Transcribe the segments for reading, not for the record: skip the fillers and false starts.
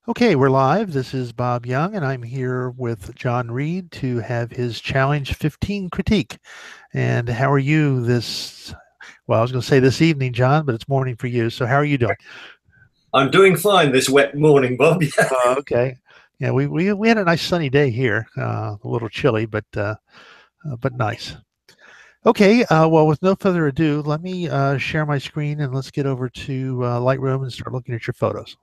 Okay, we're live. This is Bob Young, and I'm here with John Reid to have his Challenge 15 critique. And how are you well, I was going to say this evening, John, but it's morning for you. So how are you doing? I'm doing fine this wet morning, Bob. Yeah. Okay. Yeah, we had a nice sunny day here. A little chilly, but nice. Okay. Well, with no further ado, let me share my screen and let's get over to Lightroom and start looking at your photos.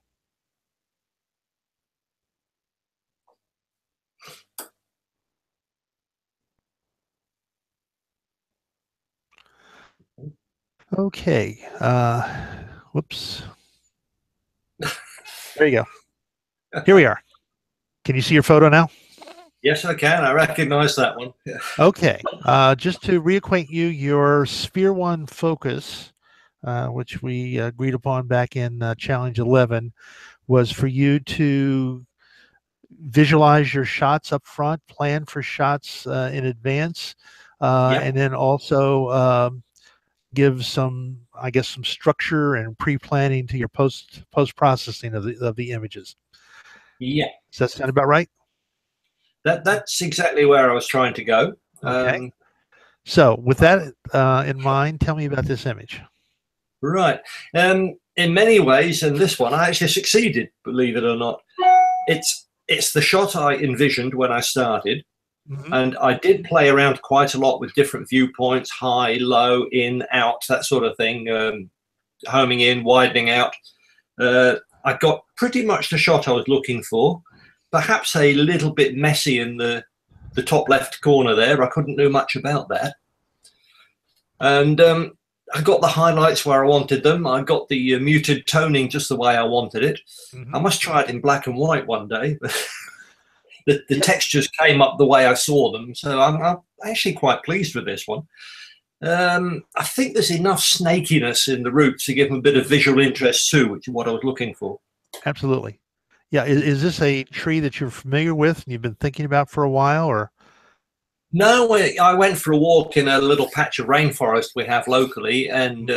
Okay. Whoops. There you go. Here we are. Can you see your photo now? Yes, I can. I recognize that one. Yeah. Okay. Just to reacquaint you, your Sphere 1 focus, which we agreed upon back in Challenge 11, was for you to visualize your shots up front, plan for shots in advance, Yep. and then also give some, I guess, some structure and pre-planning to your post processing of the images. Yeah. Does that sound about right? That's exactly where I was trying to go. Okay. Um, So with that in mind, tell me about this image. right. In many ways, in this one, I actually succeeded, believe it or not. It's the shot I envisioned when I started, Mm-hmm. and I did play around quite a lot with different viewpoints, high, low, in, out, that sort of thing, homing in, widening out. I got pretty much the shot I was looking for. Perhaps a little bit messy in the top left corner there. I couldn't do much about that. And I got the highlights where I wanted them. I got the muted toning just the way I wanted it. Mm-hmm. I must try it in black and white one day. The Yeah. textures came up the way I saw them. So I'm actually quite pleased with this one. I think there's enough snakiness in the roots to give them a bit of visual interest too, which is what I was looking for. Absolutely. Yeah. Is this a tree that you're familiar with and you've been thinking about for a while, or? No, I went for a walk in a little patch of rainforest we have locally, and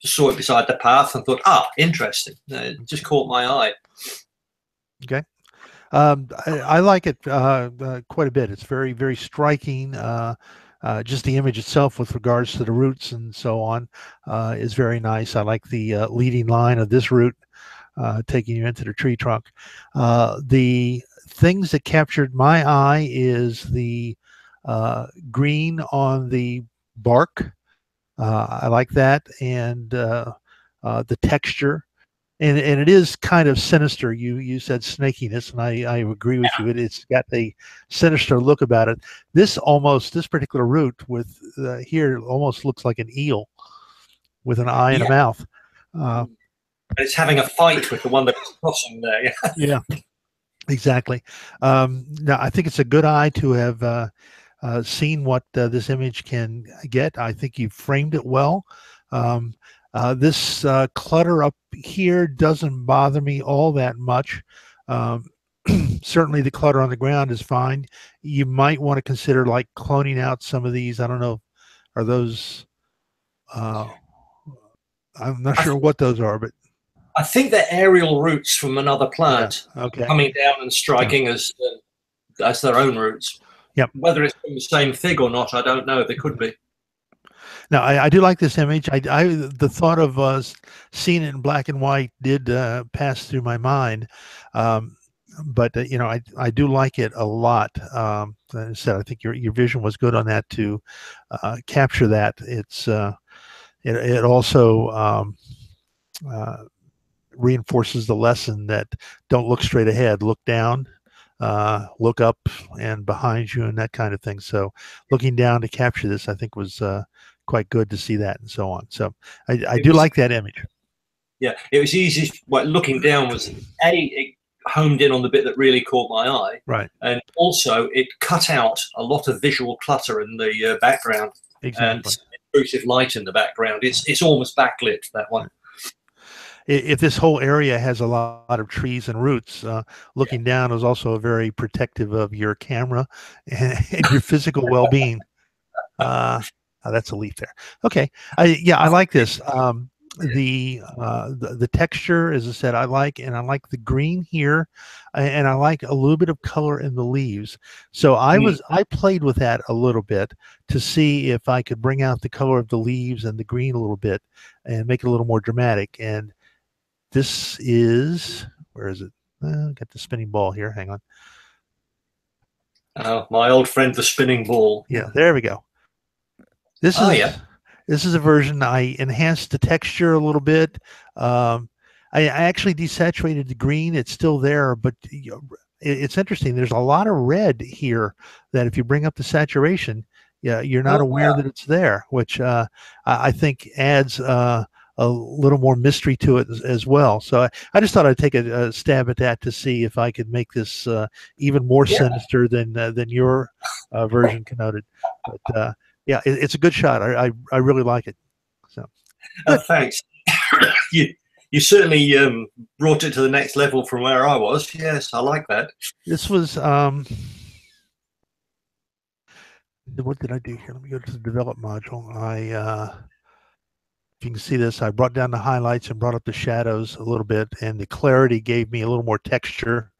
just saw it beside the path and thought, interesting. It just Okay. caught my eye. Okay. I like it quite a bit. It's very, very striking. Just the image itself, with regards to the roots and so on, is very nice. I like the leading line of this root taking you into the tree trunk. The things that captured my eye is the green on the bark. I like that, and the texture, and it is kind of sinister. You said snakiness, and I agree with you. It's got a sinister look about it. This particular root with here almost looks like an eel with an eye and a Yeah, mouth. Uh, it's having a fight with the one that was crossing there. yeah, exactly. Now I think it's a good eye to have seen what this image can get. I think you framed it well. Um, this clutter up here doesn't bother me all that much. Um, Certainly the clutter on the ground is fine. You might want to consider like cloning out some of these. I don't know. Are those, uh, I'm not I, sure what those are, but I think they're aerial roots from another yeah. plant Okay. coming down and Yeah. striking as their own roots. Yep. Whether it's from the same fig or not, I don't know. They could be. Now, I do like this image. The thought of seeing it in black and white did pass through my mind, um, but I do like it a lot. As I said, I think your vision was good on that to capture that. It also uh, reinforces the lesson that don't look straight ahead, look down, look up and behind you, and that kind of thing. So looking down to capture this, I think was quite good to see that and so on. So I It do was like that image. Yeah, it was easy. Well, looking down was it homed in on the bit that really caught my eye, Right. and also it cut out a lot of visual clutter in the background and Exactly. intrusive light in the background. It's almost backlit, that one. If this whole area has a lot of trees and roots, Yeah. looking down is also very protective of your camera and your physical well-being. That's a leaf there. Okay. Yeah, I like this. The texture, as I said, I like, and I like the green here, and I like a little bit of color in the leaves. So Mm. I played with that a little bit to see if I could bring out the color of the leaves and the green a little bit and make it a little more dramatic. And this is, where is it? Got the spinning ball here. Hang on. My old friend, the spinning ball. Yeah, there we go. This Oh yeah. is this is a version I enhanced the texture a little bit. Um, I actually desaturated the green. It's still there, but it's interesting. There's a lot of red here that if you bring up the saturation, yeah, you're not Oh, aware that it's there, which I think adds a little more mystery to it as well. So I just thought I'd take a stab at that to see if I could make this even more yeah. sinister than your version connoted. But yeah, it's a good shot. I really like it. So Oh, good. thanks. you you certainly brought it to the next level from where I was. Yes, I like that. This was what did I do here? Let me go to the develop module. If you can see this, I brought down the highlights and brought up the shadows a little bit, and the clarity gave me a little more texture.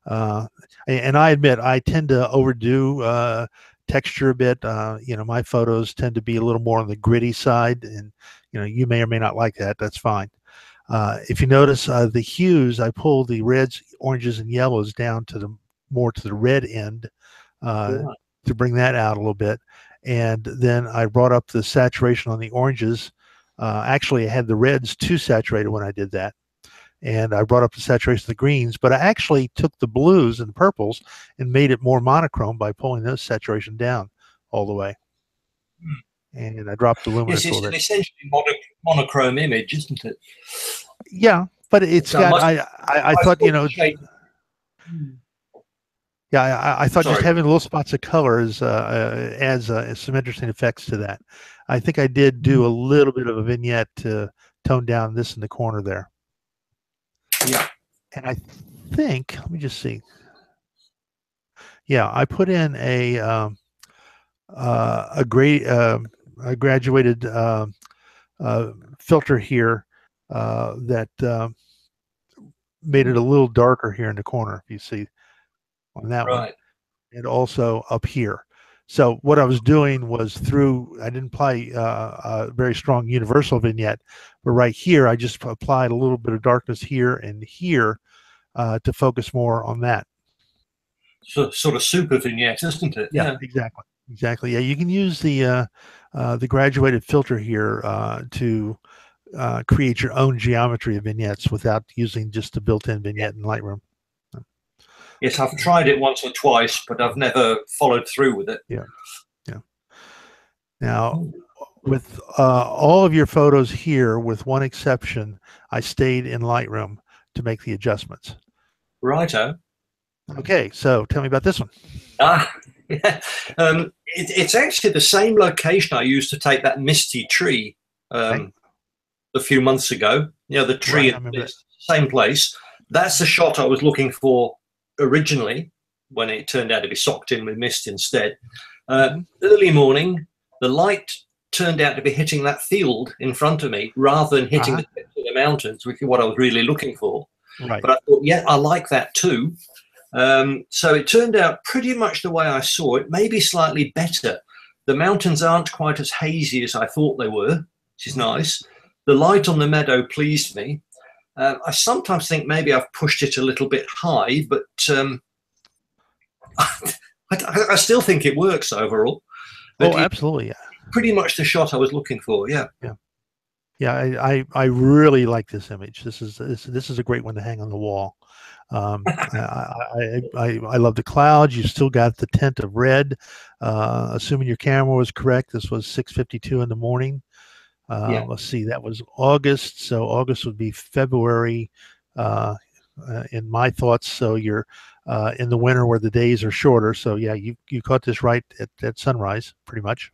Uh, and I admit I tend to overdo texture a bit. My photos tend to be a little more on the gritty side, and you may or may not like that. That's fine. If you notice the hues, I pull the reds, oranges, and yellows down to the more to the red end uh, Right. to bring that out a little bit. And then I brought up the saturation on the oranges. Actually, I had the reds too saturated when I did that. And I brought up the saturation of the greens, but I actually took the blues and purples and made it more monochrome by pulling those saturation down all the way. And I dropped the Yes, luminance a it's little an bit. essentially monochrome image, isn't it? Yeah, but it's So I got. must. I I thought thought the shape. yeah, I thought just Sorry. having little spots of color adds some interesting effects to that. I think I did do a little bit of a vignette to tone down this in the corner there. Yeah. And I think, let me just see. Yeah, I put in a great a graduated uh, filter here that made it a little darker here in the corner. If you see on that one, Right. and also up here. So what I was doing was I didn't apply a very strong universal vignette, but right here I just applied a little bit of darkness here and here to focus more on that. So, sort of super vignette, isn't it? Yeah, Yeah. exactly. Exactly. Yeah, you can use the graduated filter here to create your own geometry of vignettes without using just the built-in Yeah. vignette in Lightroom. Yes, I've tried it once or twice, but I've never followed through with it. Yeah, yeah. Now, with all of your photos here, with one exception, I stayed in Lightroom to make the adjustments. Righto. Okay, so tell me about this one. Ah, yeah. It's actually the same location I used to take that misty tree Okay, a few months ago. You know, the tree right, I in remember that. this same place. That's the shot I was looking for originally when it turned out to be socked in with mist instead. Hmm. Early morning, the light turned out to be hitting that field in front of me rather than hitting Uh-huh. the tips of the mountains, which is what I was really looking for. Right. But I thought, yeah, I like that too. So it turned out pretty much the way I saw it, maybe slightly better. The mountains aren't quite as hazy as I thought they were, which is Hmm. nice. The light on the meadow pleased me. I sometimes think maybe I've pushed it a little bit high, but I still think it works overall. But Oh, it's absolutely. Yeah. pretty much the shot I was looking for. Yeah. Yeah. Yeah, I really like this image. This is a great one to hang on the wall. I love the clouds. You still got the tint of red. Assuming your camera was correct, this was 6:52 in the morning. Yeah. Let's see, that was August. So August would be February in my thoughts. So you're in the winter where the days are shorter. So yeah, you caught this right at sunrise, pretty much.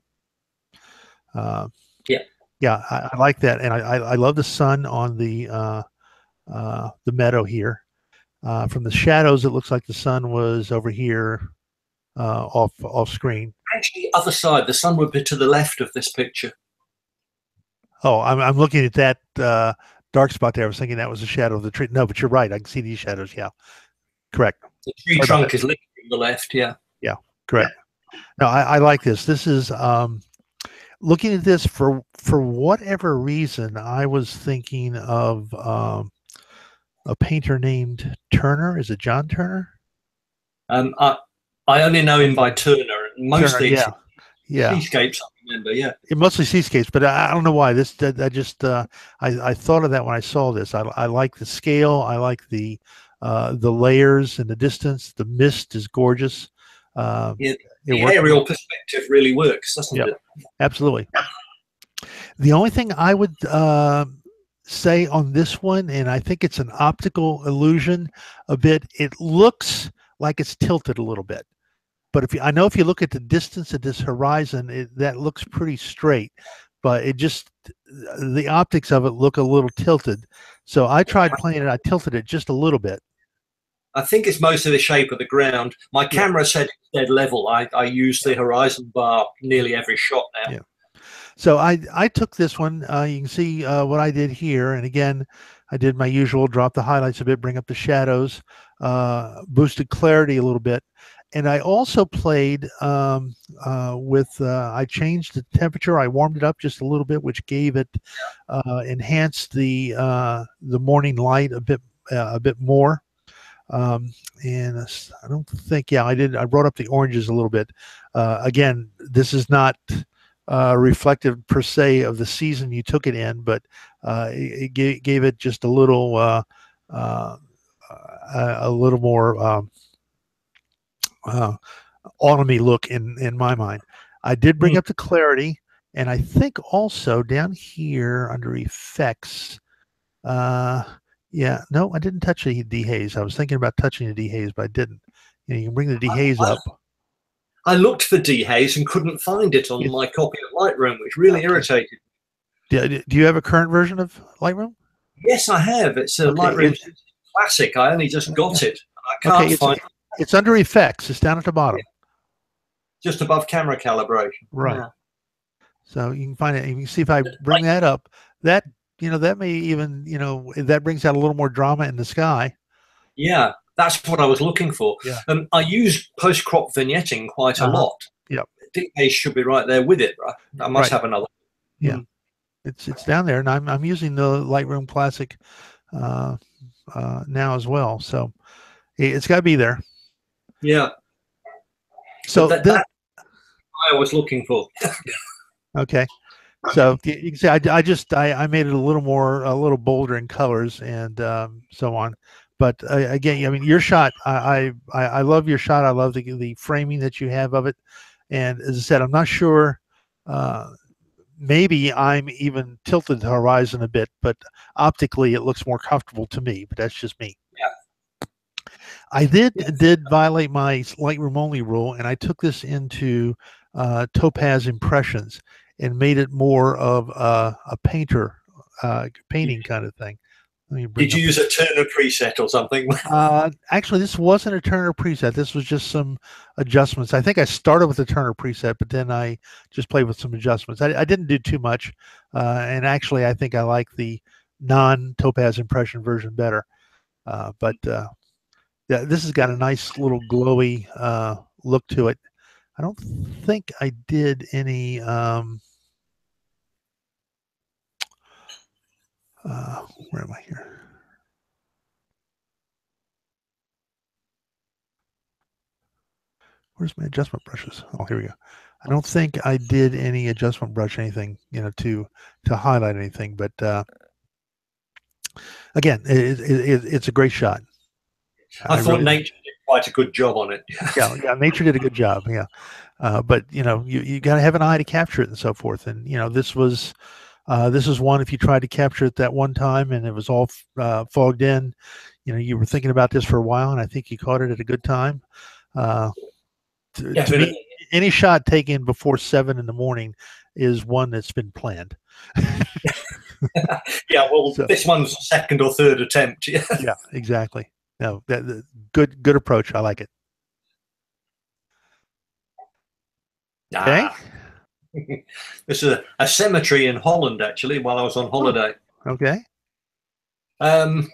Uh, Yeah. yeah, I like that, and I love the sun on the meadow here. From the shadows, it looks like the sun was over here off screen. Actually, other side, the sun would be to the left of this picture. Oh, I'm looking at that dark spot there. I was thinking that was a shadow of the tree. No, but you're right. I can see these shadows. Yeah, correct. The tree Sorry about that. trunk is lit from the left. Yeah. Yeah, correct. No, I like this. This is looking at this for whatever reason. I was thinking of a painter named Turner. Is it John Turner? Um, I I only know him by Turner, and Turner. mostly it's Yeah, yeah. seascapes. I remember. Yeah. It mostly seascapes, but I don't know why. This I just I thought of that when I saw this. I like the scale. I like the layers and the distance. The mist is gorgeous. Uh, Yeah, it the worked. aerial perspective really works, doesn't Yeah, it? absolutely. The only thing I would say on this one, and I think it's an optical illusion a bit, it looks like it's tilted a little bit. But I know if you look at the distance at this horizon, that looks pretty straight. But it just the optics of it look a little tilted. So I tried playing it. I tilted it just a little bit. I think it's mostly the shape of the ground. My Yeah, camera said it's dead level. I use yeah, the horizon bar nearly every shot now. yeah. So I took this one. You can see what I did here, and again, I did my usual: drop the highlights a bit, bring up the shadows, boosted clarity a little bit, and I also played with. I changed the temperature. I warmed it up just a little bit, which gave it enhanced the morning light a bit more. And I don't think, yeah, I did. I brought up the oranges a little bit. Again, this is not reflective per se of the season you took it in, but it gave it just uh, a little more uh, autumny look in my mind. I did bring Mm. up the clarity, and I think also down here under effects. Uh, yeah, no, I didn't touch the dehaze. I was thinking about touching the dehaze, but I didn't. You can bring the dehaze I, up. I looked for dehaze and couldn't find it on It's my copy of Lightroom, which really okay. irritated. Do you have a current version of Lightroom? Yes, I have. It's a Okay, Lightroom Classic. I only just yeah. got it. I Okay, can't find it. it's under effects. It's down at the Yeah, bottom. just above camera calibration. Right. Yeah. So you can find it. You can see if I bring that up. That that may even that brings out a little more drama in the sky. Yeah, that's what I was looking for. Yeah. I use post crop vignetting quite a Uh huh. lot. Yep. Dehaze should be right there with it, right? I must Right. have another. Yeah. Mm. It's down there, and I'm using the Lightroom Classic uh, now as well. So it's got to be there. Yeah, but So that I was looking for. okay. So you can see I made it a little bolder in colors and so on. But again, I mean, your shot, I love your shot. I love the framing that you have of it. And as I said, I'm not sure. Uh, Maybe I'm even tilted the horizon a bit, but optically it looks more comfortable to me. But that's just me. I Yeah. did violate my Lightroom only rule, and I took this into Topaz Impressions and made it more of a painting kind of thing. Let me bring Did you up. use a Turner preset or something? Actually, this wasn't a Turner preset. This was just some adjustments. I think I started with the Turner preset, but then I just played with some adjustments. I didn't do too much, and actually, I think I like the non-Topaz Impression version better. But yeah, this has got a nice little glowy look to it. I don't think I did any. Where am I here? Where's my adjustment brushes? Oh, here we go. I don't think I did any adjustment brush anything, to highlight anything. But again, it's a great shot. I I thought really, nature did quite a good job on it. yeah, yeah. Nature did a good job. Yeah, but you got to have an eye to capture it and so forth. And this is one. If you tried to capture it that one time and it was all fogged in, you were thinking about this for a while, and I think you caught it at a good time. Uh, to me, Definitely. any shot taken before 7 in the morning is one that's been planned. Yeah, well, So this one's second or third attempt. Yeah. yeah, exactly. No, good approach. I like it. Okay. Ah, This is a cemetery in Holland, actually, while I was on Oh, holiday. okay. Um,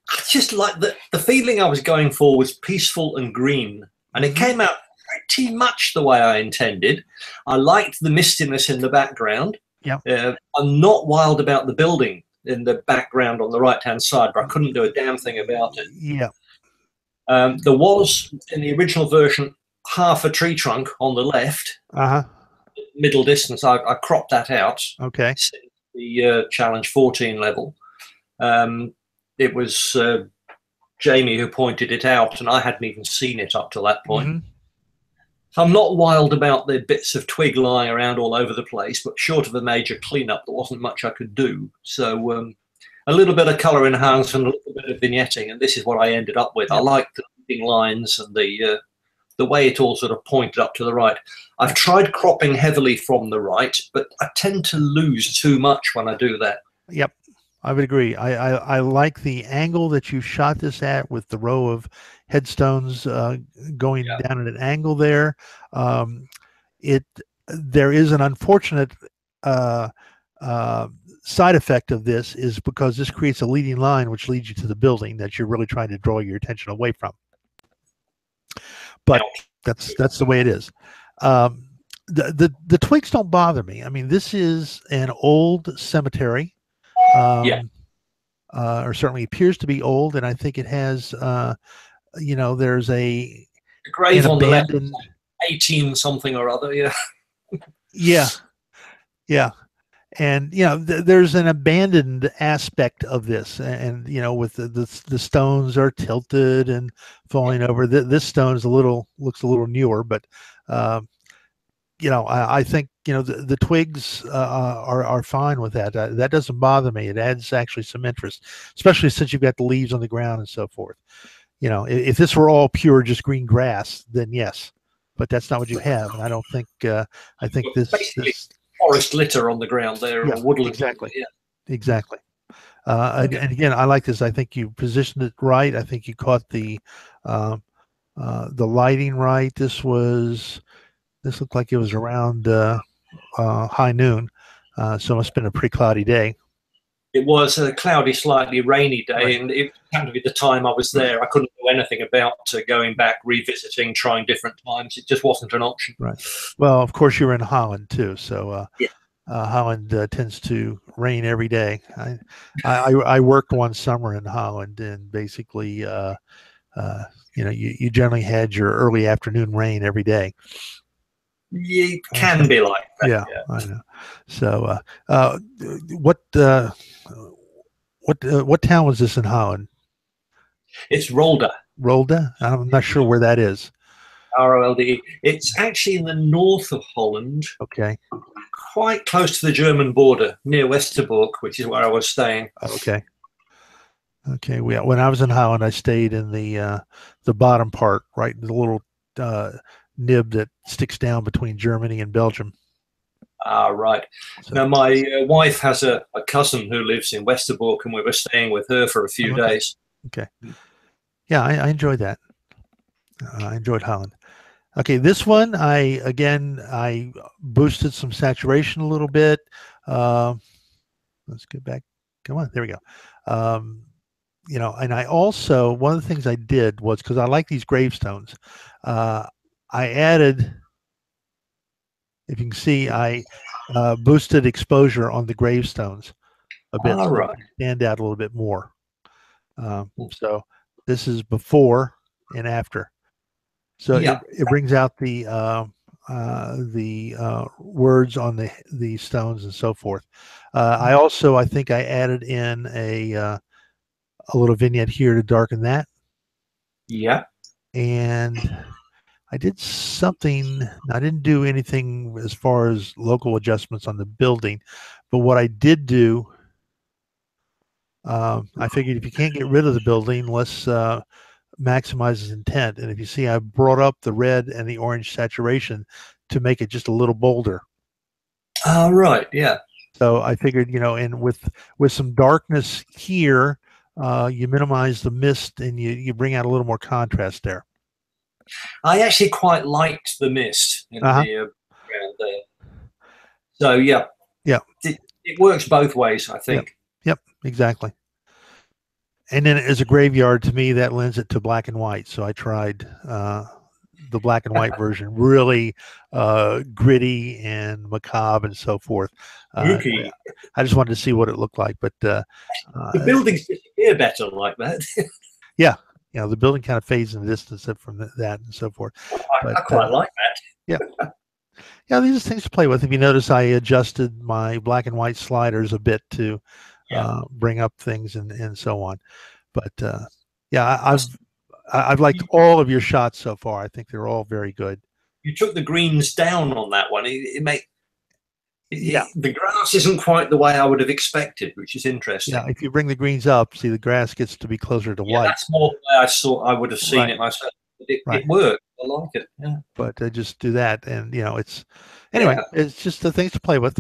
I just like the feeling I was going for was peaceful and green, and it Hmm. came out pretty much the way I intended. I liked the mistiness in the background. Yeah. I'm not wild about the building in the background on the right hand side, but I couldn't do a damn thing about it. Yeah. There was in the original version half a tree trunk on the left, Uh-huh. middle distance. I cropped that out Okay. since the challenge 14 level. Um, it was Jamie who pointed it out, and I hadn't even seen it up to that point. Hmm. So I'm not wild about the bits of twig lying around all over the place, but short of a major cleanup, there wasn't much I could do. So a little bit of colour enhancement, a little bit of vignetting, and this is what I ended up with. I Yep. like the leading lines and the way it all sort of pointed up to the right. I've tried cropping heavily from the right, but I tend to lose too much when I do that. Yep. I would agree. I like the angle that you shot this at with the row of headstones going Yeah. down at an angle there. Um, it there is an unfortunate uh, uh, side effect of this is because this creates a leading line which leads you to the building that you're really trying to draw your attention away from. But Ouch. that's the way it is. Um, the twigs don't bother me. I mean, this is an old cemetery, Yeah. um, or certainly appears to be old, and I think it has, there's The an grave on the left, abandoned. 18 something or other. Yeah. Yeah, yeah, and there's an abandoned aspect of this, and with the stones are tilted and falling over. This stone is looks a little newer, but. Um, I think the twigs are fine with that. That doesn't bother me. It adds actually some interest, especially since you've got the leaves on the ground and so forth. If this were all pure just green grass, then yes, but that's not what you have, and I don't think. I think Basically, this. forest litter on the ground there, Yeah, or woodland. exactly, Yeah. exactly. Okay. And again, I like this. I think you positioned it right. I think you caught um, the lighting right. This looked like it was around high noon, so it must have been a pretty cloudy day. It was a cloudy, slightly rainy Right, day, and it happened to be the time I was there. I couldn't do anything about going back, revisiting, trying different times. It just wasn't an option. right. Well, of course, you're in Holland too, so Yeah. Holland tends to rain every day. I worked one summer in Holland, and basically, uh, you generally had your early afternoon rain every day. It So can be like that. yeah, Yeah. I know. So, what uh, what town was this in Holland? It's Rolda, Rolda? I'm not sure where that is. ROLDE. It's actually in the north of Holland, Okay. quite close to the German border, near Westerbork, which is where I was staying. Okay. Okay. When I was in Holland, I stayed in the bottom part, right, the little uh, nib that sticks down between Germany and Belgium. Ah, right. So, Now, my wife has a cousin who lives in Westerbork, and we were staying with her for a few okay. days. Okay. Yeah, I enjoyed that. I enjoyed Holland. Okay, this one, I boosted some saturation a little bit. Uh, let's get back. Come on, there we go. Um, and I also one of the things I did was because I like these gravestones. Uh, I added, if you can see, I boosted exposure on the gravestones a bit All so right. they stand out a little bit more. So this is before and after. So Yeah. it brings out the words on the stones and so forth. I think I added in a little vignette here to darken that, Yeah. and I did something. I didn't do anything as far as local adjustments on the building, but what I did do, I figured if you can't get rid of the building, let's maximize its intent. And if you see, I brought up the red and the orange saturation to make it just a little bolder. All right. Yeah. So I figured, and with some darkness here, you minimize the mist and you bring out a little more contrast there. I actually quite liked the mist in Uh huh. the ground there. So yeah, Yeah. it works both ways, I Yep. think. Yep. Exactly. And then as a graveyard, to me, that lends it to black and white. So I tried the black and white version, really gritty and macabre and so forth. Uh, Spooky. I just wanted to see what it looked like, but The buildings disappear better like that. yeah, the building kind of fades in the distance from that and so forth. But I quite like that. yeah, yeah, these are things to play with. If you notice, I adjusted my black and white sliders a bit to Yeah. bring up things and so on. But yeah, I've liked all of your shots so far. I think they're all very good. You took the greens down on that one. Yeah, The grass isn't quite the way I would have expected, which is yeah. interesting. If you bring the greens up, see the grass gets to be closer to Yeah, white. that's more the way I would have seen Right, it myself. right. It worked. I like it. Yeah. But just do that, and it's anyway. Yeah. It's just the things to play with.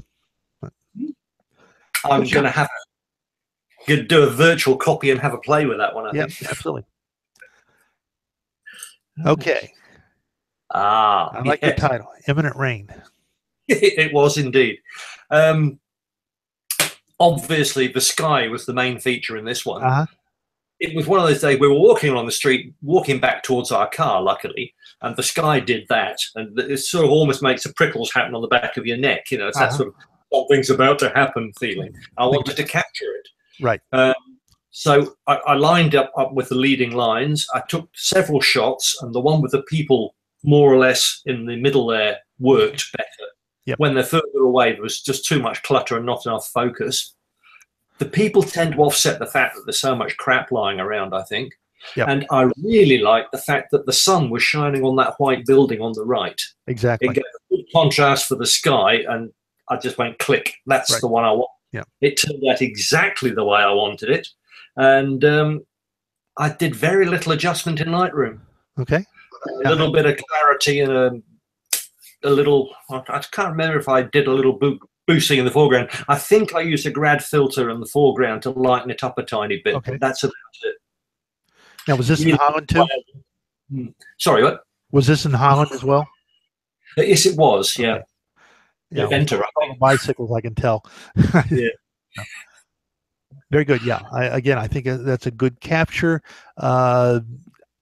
I'm But yeah, going to do a virtual copy and have a play with that one, I yeah, think. absolutely. Okay, I like the Yes, title, "Imminent Rain." it was indeed. Um, Obviously, the sky was the main feature in this one. Uh-huh. It was one of those days we were walking along the street, walking back towards our car, luckily, and the sky did that. And it sort of almost makes the prickles happen on the back of your neck. It's that Uh-huh. sort of something's about to happen feeling. I wanted to capture it. Right. So I lined up with the leading lines. I took several shots, and the one with the people more or less in the middle there worked better. Yep. When they're further away, there was just too much clutter and not enough focus. The people tend to offset the fact that there's so much crap lying around, I think. Yep. And I really liked the fact that the sun was shining on that white building on the right. Exactly. It gave a good contrast for the sky, and I just went click. That's Right. the one I want. Yeah. It turned out exactly the way I wanted it. And I did very little adjustment in Lightroom. Okay. A little bit of clarity and a little, I can't remember if I did a little boosting in the foreground. I think I used a grad filter in the foreground to lighten it up a tiny bit. Okay. But that's about it. Now, was this in Holland too? Sorry, what? Was this in Holland as well? Yes, it was. Yeah. Okay. Yeah. Inventor, all the bicycles, I can tell. Yeah. Very good. Yeah. I think that's a good capture.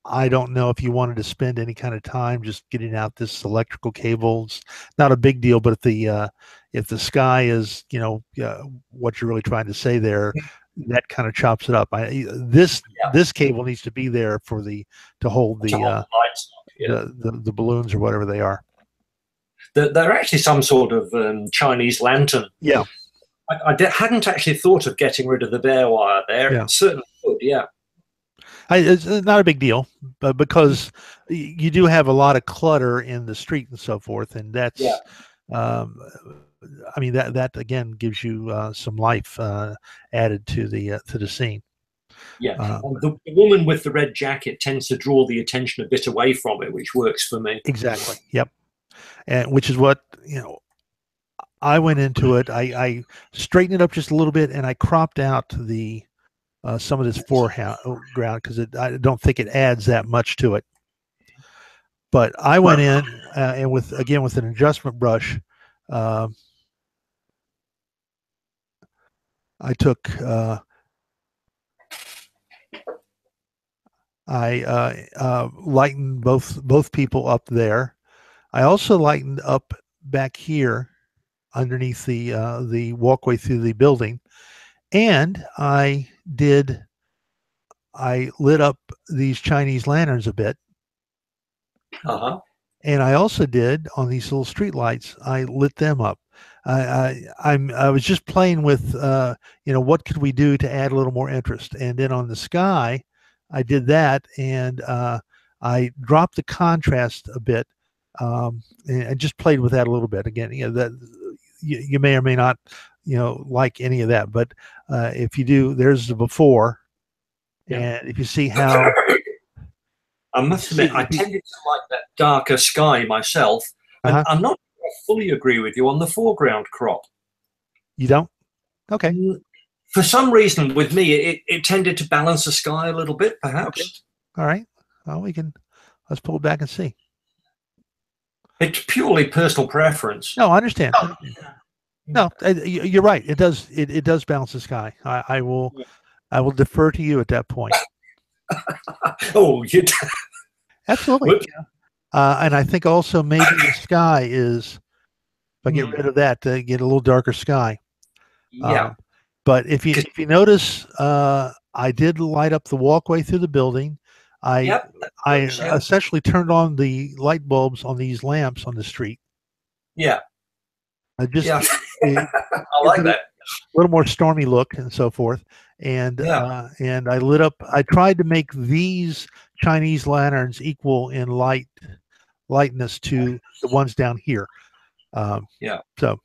I don't know if you wanted to spend any kind of time just getting out this electrical cables. Not a big deal, but if the sky is what you're really trying to say there, that kind of chops it up. This cable needs to be there for to hold the lights. the balloons or whatever they are. They're actually some sort of Chinese lantern. Yeah. I hadn't actually thought of getting rid of the bare wire there. Yeah. It certainly could, yeah. It's not a big deal, but because you do have a lot of clutter in the street and so forth, and that's, I mean, that again gives you some life added to the scene. Yeah, the woman with the red jacket tends to draw the attention a bit away from it, which works for me. Exactly. Yep. And which is what I went into it. I straightened it up just a little bit, and I cropped out the some of this foreground because I don't think it adds that much to it. But I went in and with an adjustment brush, I took I lightened both people up there. I also lightened up back here underneath the walkway through the building, and I lit up these Chinese lanterns a bit. And I also did on these little street lights. I lit them up. I was just playing with what could we do to add a little more interest. And then on the sky, I did that, and I dropped the contrast a bit, and I just played with that a little bit. Again, that you may or may not like any of that, but if you do, there's the before, and if you see how. I must admit, I tended to like that darker sky myself, and I'm not sure I fully agree with you on the foreground crop. You don't? Okay. For some reason, with me, it tended to balance the sky a little bit, perhaps. Okay. All right. Well, let's pull it back and see. It's purely personal preference. No, I understand. No, you're right. It does. It does balance the sky. I will defer to you at that point. Oh, you. Absolutely. Whoops. And I think also maybe the sky is. If I get Hmm. rid of that, get a little darker sky. Yeah. Uh, but Cause, if you notice, I did light up the walkway through the building. I yep. That I works. Yeah. essentially turned on the light bulbs on these lamps on the street. Yeah. I just Yeah. it I gives like it that. a little more stormy look and so forth. Yeah. And I lit up. I tried to make these Chinese lanterns equal in lightness to the ones down here. Um, Yeah. so,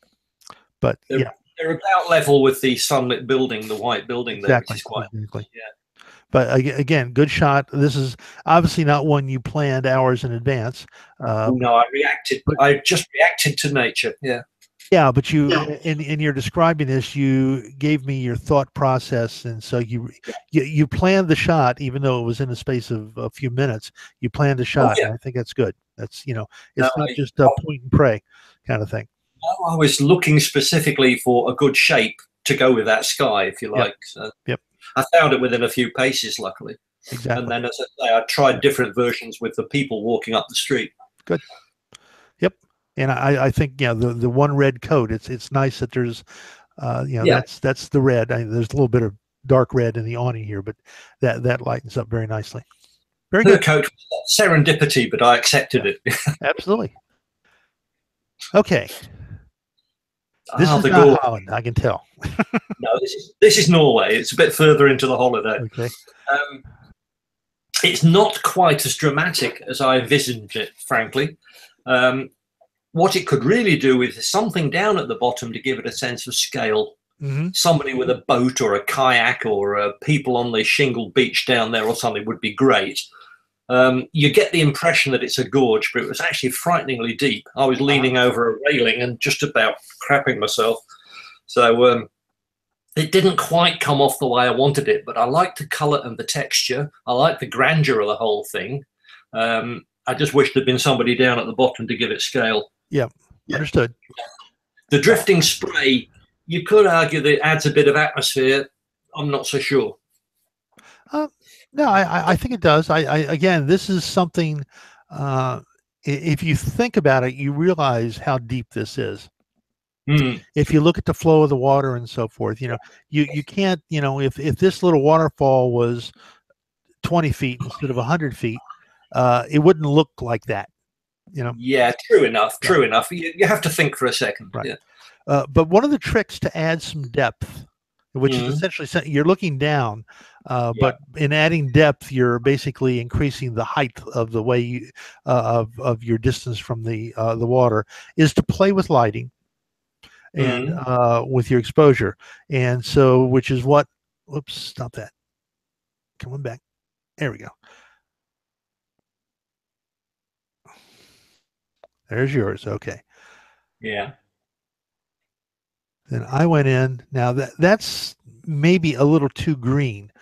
but They're yeah, they're about level with the sunlit building, the white building there, which exactly, is quite. exactly. Yeah. But again, good shot. This is obviously not one you planned hours in advance. Oh But no, I reacted. but I just reacted to nature. Yeah. yeah, but you in your describing this, you gave me your thought process, and so Yeah. you planned the shot, even though it was in the space of a few minutes. You planned the Oh shot, yeah. and I think that's good. That's No, it's not just a point and pray kind of thing. I was looking specifically for a good shape to go with that sky, if you Yep, like. So yep, I found it within a few paces, luckily. And exactly. then, as I say, I tried different versions with the people walking up the street. Good. Yep. And I think the one red coat. It's nice that there's Yeah, that's the red. There's a little bit of dark red in the awning here, but that lightens up very nicely. Very her good. coat was serendipity, but I accepted Yeah, it. absolutely. Okay, this Ah, is the not gore. Holland. I can tell. No, this is Norway. It's a bit further into the holiday. Okay. Um, it's not quite as dramatic as I envisioned it, frankly. Um, what it could really do with is something down at the bottom to give it a sense of scale. Hmm. Somebody with a boat or a kayak or people on the shingle beach down there or something would be great. You get the impression that it's a gorge, but it was actually frighteningly deep. I was leaning over a railing and just about crapping myself. So it didn't quite come off the way I wanted it, but I like the colour and the texture. I like the grandeur of the whole thing. I just wish there'd been somebody down at the bottom to give it scale. Yeah. Understood. The drifting spray, you could argue that it adds a bit of atmosphere. I'm not so sure. Uh, no, I think it does. Again, this is something. Uh, if you think about it, you realize how deep this is. Hmm. If you look at the flow of the water and so forth, you can't, if this little waterfall was 20 feet instead of 100 feet, it wouldn't look like that, you know? Yeah, true enough. Yeah, True enough. You have to think for a second. right. Yeah. But one of the tricks to add some depth, which is Mm. essentially you're looking down, Yeah. but in adding depth, you're basically increasing the height of the way of your distance from the water, is to play with lighting and Mm. with your exposure. And so, which is what, whoops, stop that. Coming back. There we go. There's yours. Okay. Yeah. Then I went in. Now that's maybe a little too green,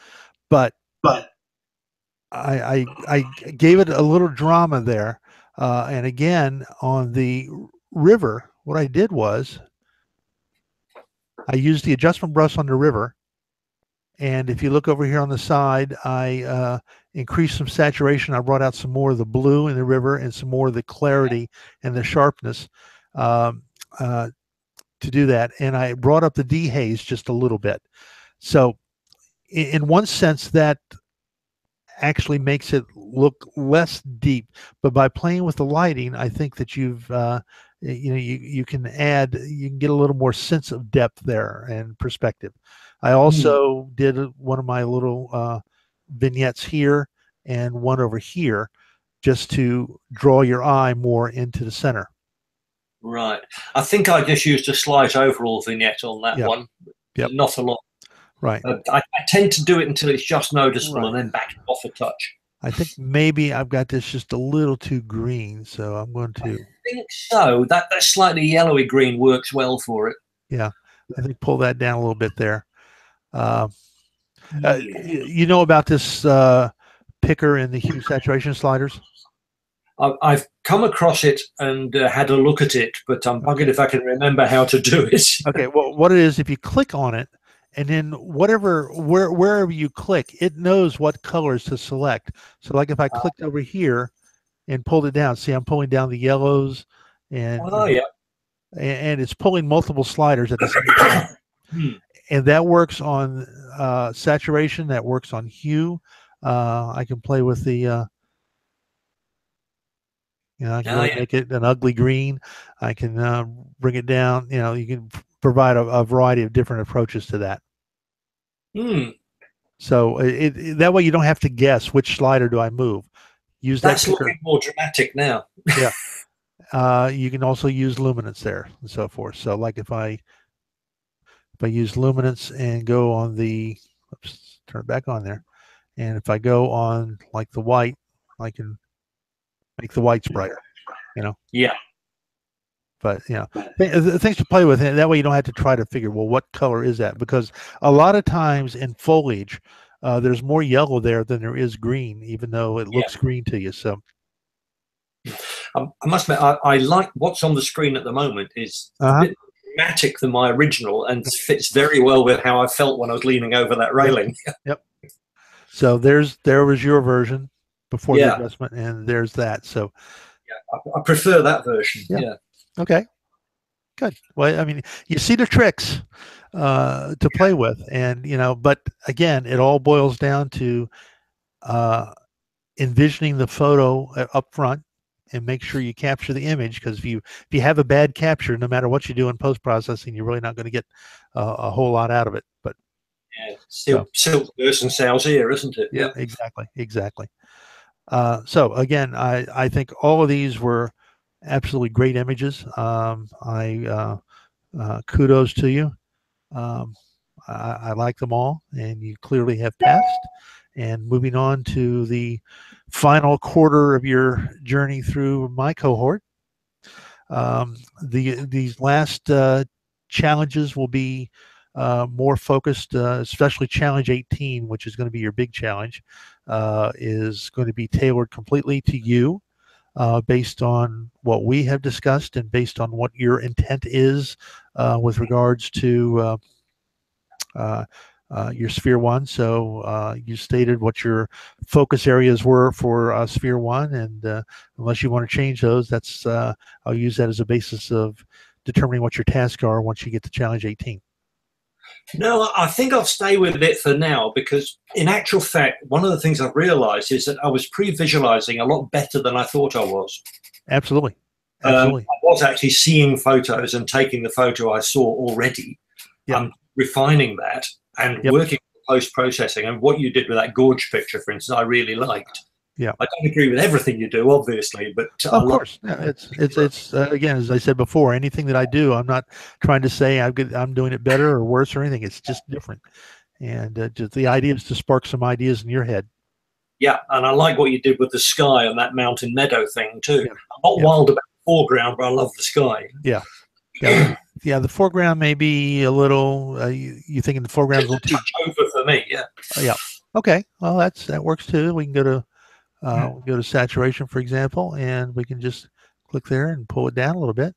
but But I gave it a little drama there. And again, on the river, what I did was I used the adjustment brush on the river. And if you look over here on the side, I increased some saturation. I brought out some more of the blue in the river and some more of the clarity and the sharpness um, uh, to do that. And I brought up the dehaze just a little bit. So, in one sense, that actually makes it look less deep. But by playing with the lighting, I think that you can get a little more sense of depth there and perspective. I mm. also did one of my little vignettes here and one over here just to draw your eye more into the center. Right. I think I just used a slight overall vignette on that Yep. one. Yep. Not a lot. Right. I tend to do it until it's just noticeable and Right. then back it off a touch. I think maybe I've got this just a little too green, so I'm going I to, think so. That slightly yellowy green works well for it. yeah, I think pull that down a little bit there. Uh, Yeah. you know about this picker and the hue saturation sliders? I've come across it and had a look at it, but I'm bugging if I can remember how to do it. Okay, well, what it is, if you click on it, and then wherever you click, it knows what colors to select. So, like if I clicked over here and pulled it down, see, I'm pulling down the yellows, and Oh, yeah. and it's pulling multiple sliders at the same time, Hmm. and that works on saturation. That works on hue. I can play with the I can Oh, really yeah. make it an ugly green. I can bring it down. You can provide a variety of different approaches to that. Hmm. So that way you don't have to guess which slider do I move. Use that That's clicker. looking more dramatic now. Yeah. You can also use luminance there and so forth. So like if I use luminance and go on the, oops, turn it back on there. And if I go on like the white, I can make the whites brighter, you know. Yeah. But things to play with. And that way you don't have to try to figure, well, what color is that? Because a lot of times in foliage, there's more yellow there than there is green, even though it Yeah. looks green to you. So, I must admit, I like what's on the screen at the moment is a uh-huh. bit dramatic than my original and fits very well with how I felt when I was leaning over that Yep. railing. Yep. So there was your version before the Yeah. adjustment, and there's that. So, Yeah. I prefer that version. yeah. Yeah. Okay. Good. Well, I mean, you see the tricks to play with, and but again, it all boils down to uh, envisioning the photo up front and make sure you capture the image, because if you have a bad capture, no matter what you do in post processing, you're really not going to get a whole lot out of it. But Yeah. Still, so silk purse and sow's ear, isn't it? yeah, Yeah. exactly. So again, I think all of these were absolutely great images. I kudos to you. Um, I like them all, and you clearly have passed. And moving on to the final quarter of your journey through my cohort, these last challenges will be more focused, especially challenge 18, which is going to be your big challenge, is going to be tailored completely to you. Based on what we have discussed and based on what your intent is with regards to uh, your Sphere 1. So you stated what your focus areas were for Sphere 1, and unless you want to change those, that's I'll use that as a basis of determining what your tasks are once you get to Challenge 18. No, I think I'll stay with it for now because, in actual fact, one of the things I've realised is that I was pre-visualising a lot better than I thought I was. Absolutely. Absolutely. I was actually seeing photos and taking the photo I saw already. Yep. I'm refining that and Yep. working post processing. And what you did with that gorge picture, for instance, I really liked. Yeah. I don't agree with everything you do, obviously, but I Of love course, yeah, it's again, as I said before, anything that I do, I'm not trying to say I'm doing it better or worse or anything. It's just different, and just the idea is to spark some ideas in your head. Yeah, and I like what you did with the sky and that mountain meadow thing too. Yeah, I'm not yeah, wild about the foreground, but I love the sky. yeah, yeah, yeah. The foreground may be a little. You thinking the foreground's a Just a little too? touch over for me, yeah. Yeah. Okay. Well, that works too. We can go to saturation, for example, and we can just click there and pull it down a little bit.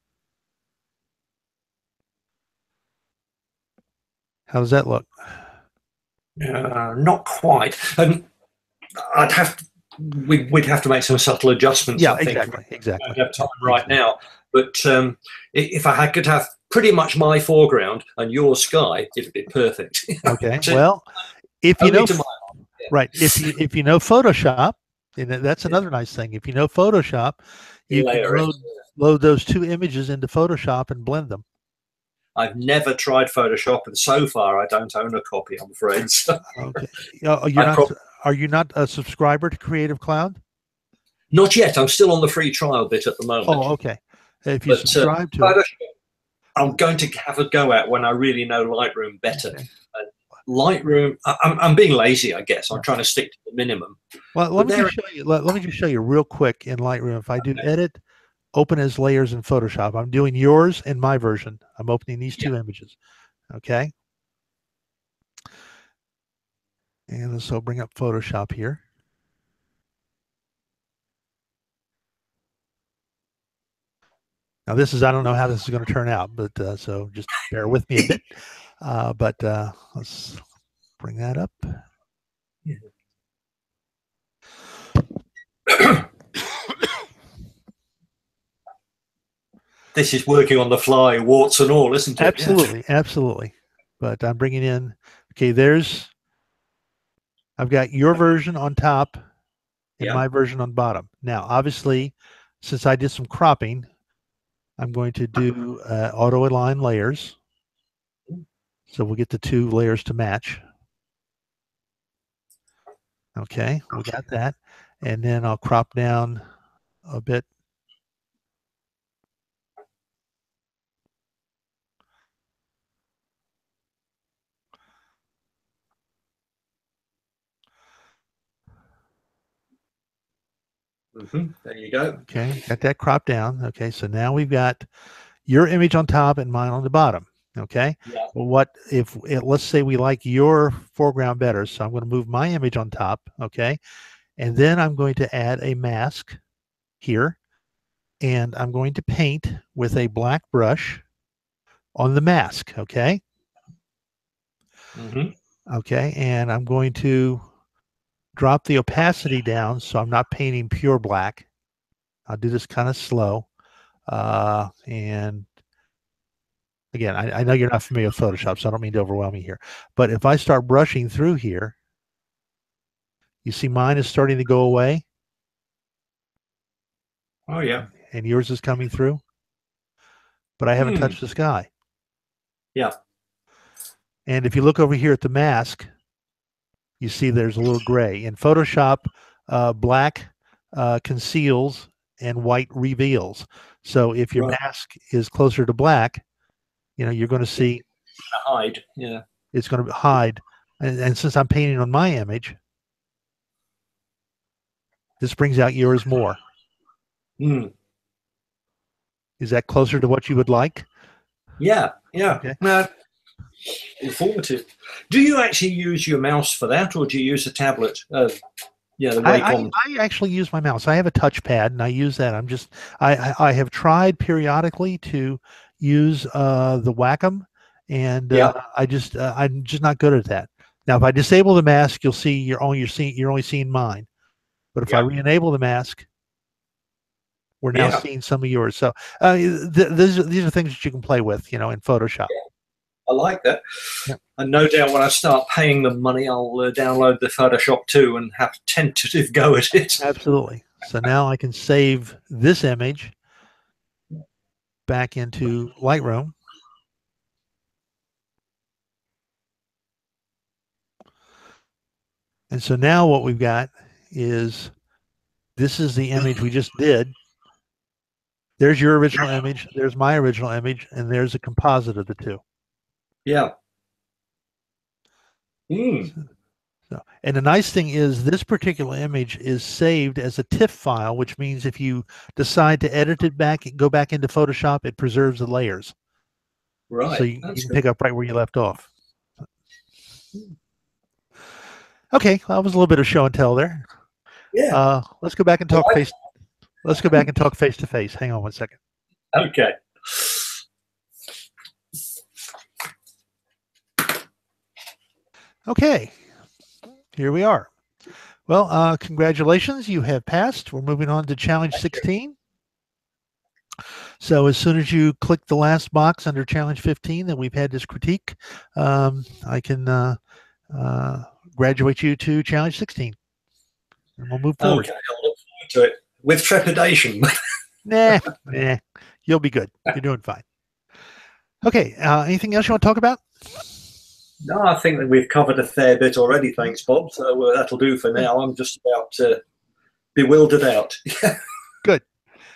How does that look? Not quite. I'd have to, we'd have to make some subtle adjustments, Yeah, I think. exactly. I don't have time right Exactly. now. But if could have pretty much my foreground and your sky, it'd be perfect. Okay. Well, if you Only know, to my right, if you know Photoshop, and that's yeah, another nice thing. If you know Photoshop, you can layer it. load those two images into Photoshop and blend them. I've never tried Photoshop, and so far I don't own a copy, I'm afraid. So Okay. You're I not. probably Are you not a subscriber to Creative Cloud? not yet. I'm still on the free trial bit at the moment. Oh, okay. If you But subscribe to it, Photoshop, I'm going to have a go at when I really know Lightroom better. okay. Lightroom, I'm being lazy, I guess. I'm Yeah. trying to stick to the minimum. Well, let But me there, just show you. Let me just show you real quick in Lightroom. If I do edit, open as layers in Photoshop, I'm doing yours and my version. I'm opening these yeah, two images. Okay. And so bring up Photoshop here. Now this is, I don't know how this is going to turn out, but so just bear with me a bit. But let's bring that up. This is working on the fly, warts and all, isn't it? Absolutely, absolutely. But I'm bringing in, okay, I've got your version on top and Yeah. my version on bottom. Now, obviously, since I did some cropping, I'm going to do auto align layers. So we'll get the two layers to match. Okay, we got that. And then I'll crop down a bit. There you go. Okay, got that cropped down. Okay, so now we've got your image on top and mine on the bottom. Okay, Yeah. well, what if let's say we like your foreground better? So I'm going to move my image on top. Okay, and then I'm going to add a mask here, and I'm going to paint with a black brush on the mask. Okay, okay, and I'm going to drop the opacity down so I'm not painting pure black. I'll do this kind of slow. And again, I know you're not familiar with Photoshop, so I don't mean to overwhelm you here. But if I start brushing through here, you see mine is starting to go away. Oh, yeah. And yours is coming through. But I haven't touched the sky. Yeah. And if you look over here at the mask, you see there's a little gray. In Photoshop, black conceals and white reveals. So if your mask is closer to black, you're going to see hide. Yeah. It's going to hide. And since I'm painting on my image, this brings out yours more. Is that closer to what you would like? Yeah. Yeah. Okay. No, informative. Do you actually use your mouse for that, or do you use a tablet? Yeah, the Wacom. I actually use my mouse. I have a touchpad, and I use that. I have tried periodically to use the Wacom, and I'm just not good at that. Now, if I disable the mask, you'll see you're only seeing mine. But if I re-enable the mask, we're now seeing some of yours. So these are things that you can play with, in Photoshop. Yeah. I like that. Yeah. And no doubt when I start paying them money, I'll download the Photoshop too and have a tentative go at it. Absolutely. So now I can save this image back into Lightroom. And so now what we've got is, this is the image we just did. There's your original image, there's my original image, and there's a composite of the two. Yeah. So, and the nice thing is this particular image is saved as a TIFF file, which means if you decide to edit it back, go back into Photoshop, it preserves the layers. Right. So you can pick up right where you left off. Okay, well, that was a little bit of show and tell there. Yeah. Let's go back and talk Let's go back and talk face to face. Hang on one second. Okay. Okay, here we are. Well, congratulations, you have passed. We're moving on to challenge 16. So as soon as you click the last box under challenge 15 that we've had this critique, I can graduate you to challenge 16. And we'll move forward. Okay, I'll look forward to it with trepidation. Nah, you'll be good. You're doing fine. Okay, anything else you want to talk about? No, I think that we've covered a fair bit already, thanks, Bob. So that'll do for now. I'm just about bewildered out. Good.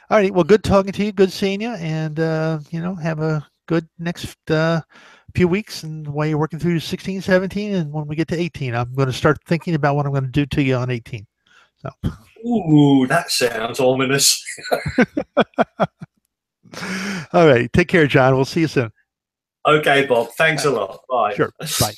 All right. Well, good talking to you. Good seeing you. And, have a good next few weeks and while you're working through 16, 17. And when we get to 18, I'm going to start thinking about what I'm going to do to you on 18. So. Ooh, that sounds ominous. All right. Take care, John. We'll see you soon. Okay, Bob. Thanks a lot. Bye. Sure. Bye.